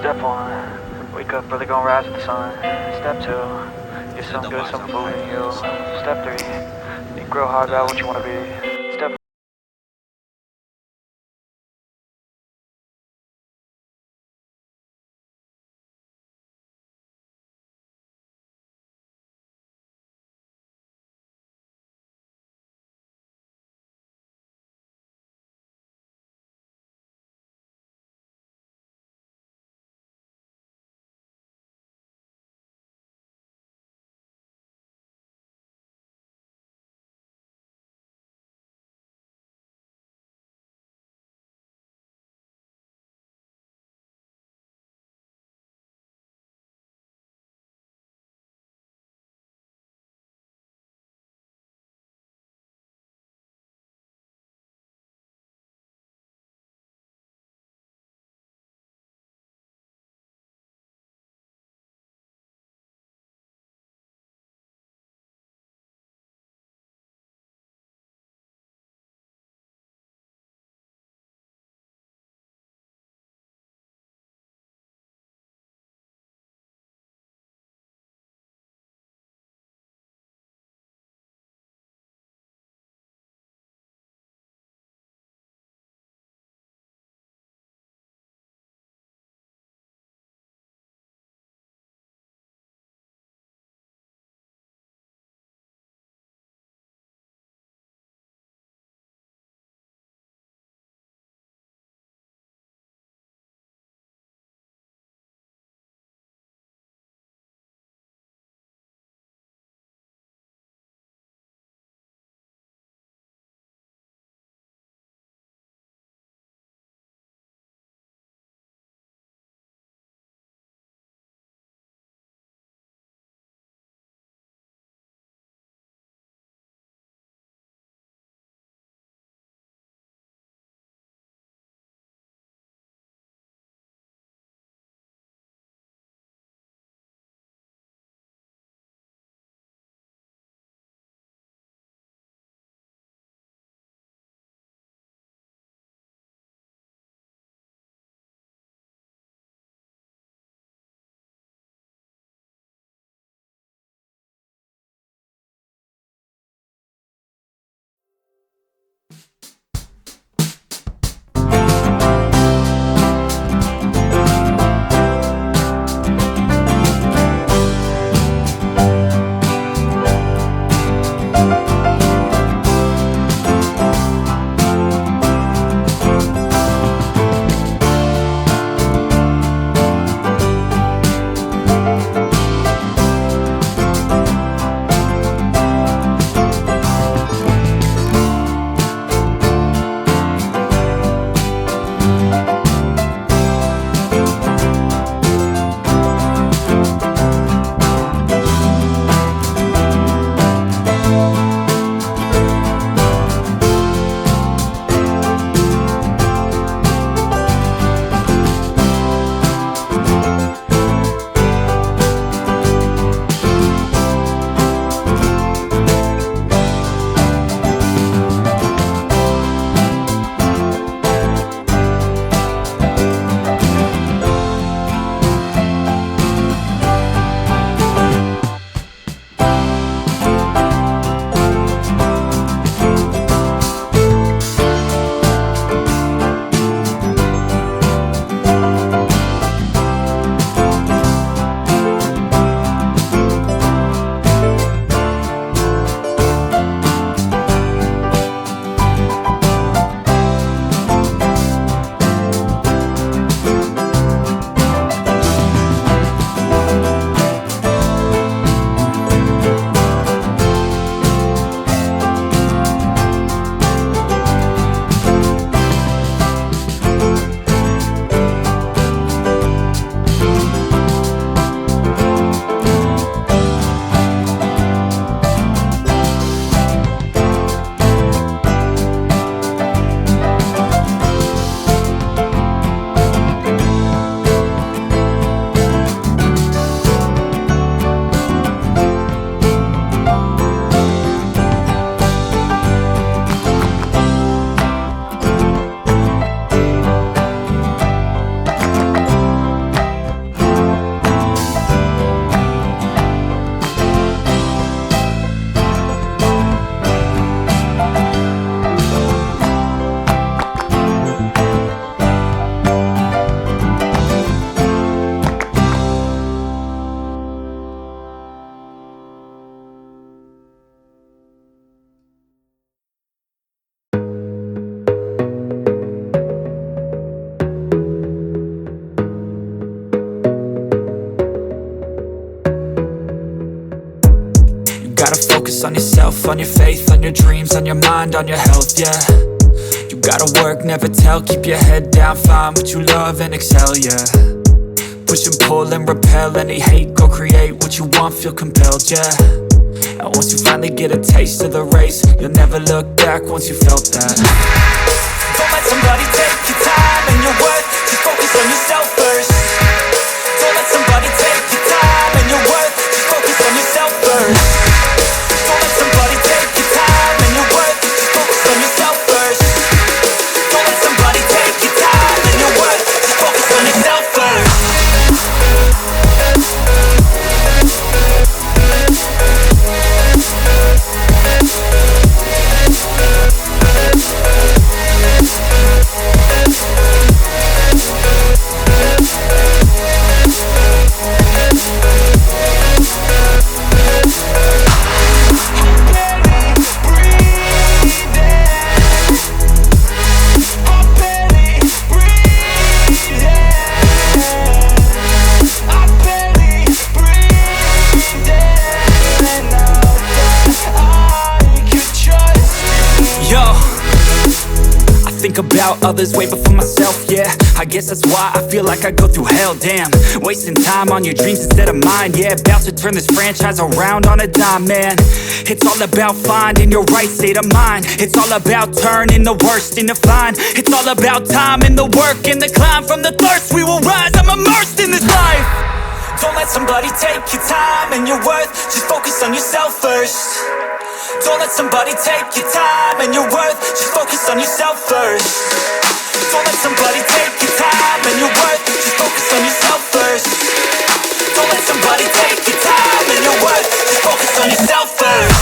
Step 1, wake up early, gonna rise with the sun. Step 2, get some good, some food in you. Step 3, think real hard about what you wanna be. Step gotta focus on yourself, on your faith, on your dreams, on your mind, on your health, yeah. You gotta work, never tell, keep your head down, find what you love and excel, yeah. Push and pull and repel any hate, go create what you want, feel compelled, yeah. And once you finally get a taste of the race, you'll never look back once you felt that. Don't let somebody take your time and your worth, just focus on yourself first. Don't let somebody take your time and your worth, just focus on yourself first. Don't let somebody take your time and your worth, just focus on yourself first. Don't let somebody take your time and your worth, just focus on yourself first. Think about others way before myself, yeah. I guess that's why I feel like I go through hell, damn. Wasting time on your dreams instead of mine, yeah. About to turn this franchise around on a dime, man. It's all about finding your right state of mind. It's all about turning the worst into fine. It's all about time and the work and the climb. From the thirst we will rise, I'm immersed in this life. Don't let somebody take your time and your worth, just focus on yourself first. Don't let somebody take your time and your worth, just focus on yourself first. Don't let somebody take your time and your worth, just focus on yourself first. Don't let somebody take your time and your worth, just focus on yourself first.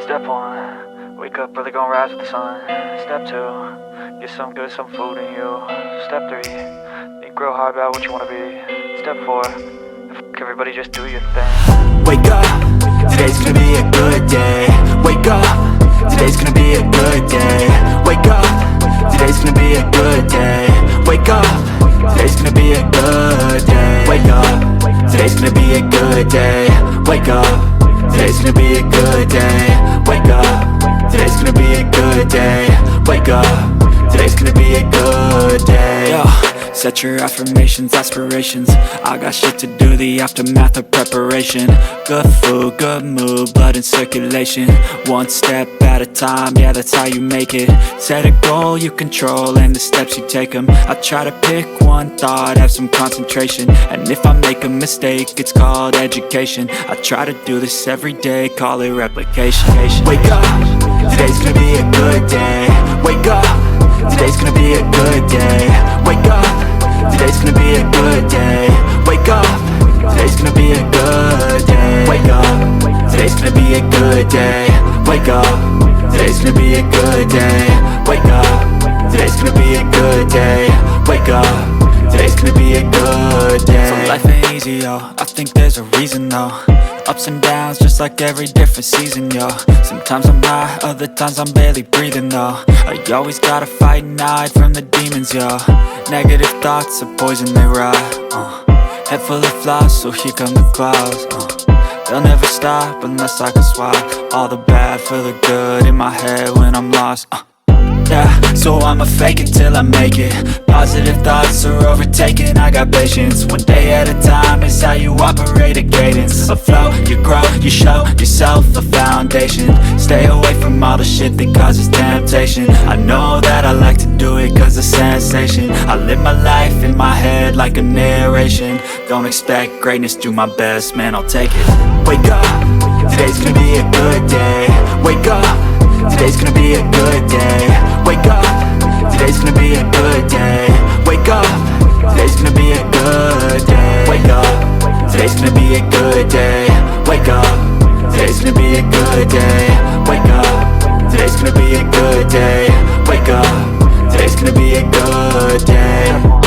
Step 1, wake up early, gonna rise with the sun. Step 2, get some good, some food in you. Step 3, think real hard about what you wanna be. Step 4, fuck everybody, just do your thing. Wake up, today's gonna be a good day. Wake up, today's gonna be a good day. Wake up, today's gonna be a good day. Wake up, today's gonna be a good day. Wake up, today's gonna be a good day. Wake up, today's gonna be a good day. Wake up, today's gonna be a good day. Wake up, today's gonna be a good day. Yo, set your affirmations, aspirations. I got shit to do, the aftermath of preparation. Good food, good mood, blood in circulation. One step at a time, yeah, that's how you make it. Set a goal you control and the steps you take them. I try to pick one thought, have some concentration. And if I make a mistake, it's called education. I try to do this every day, call it replication. Wake up, today's gonna be a good day. Wake up, today's gonna be a good day. Wake up, today's gonna be a good day. Wake up, today's gonna be a good day. Wake up, today's gonna be a good day. Wake up, today's gonna be a good day. Wake up, today's gonna be a good day. Wake up, today's gonna be a good day. So life ain't easy, yo, I think there's a reason though. Ups and downs, just like every different season, yo. Sometimes I'm high, other times I'm barely breathing, though. I always gotta fight and hide from the demons, yo. Negative thoughts are poison, they rot. Head full of flies, so here come the clouds. They'll never stop unless I can swap all the bad for the good in my head when I'm lost. Yeah, so I'ma fake it till I make it. Positive thoughts are overtaken, I got patience. One day at a time is how you operate a cadence. A flow, you grow, you show yourself a foundation. Stay away from all the shit that causes temptation. I know that I like to do it cause it's sensation. I live my life in my head like a narration. Don't expect greatness, do my best, man, I'll take it. Wake up, today's gonna be a good day. Wake up, today's gonna be a good day. Wake up, today's gonna be a good day. Wake up, today's gonna be a good day. Wake up, today's gonna be a good day. Wake up, today's gonna be a good day. Wake up, today's gonna be a good day. Wake up, today's gonna be a good day.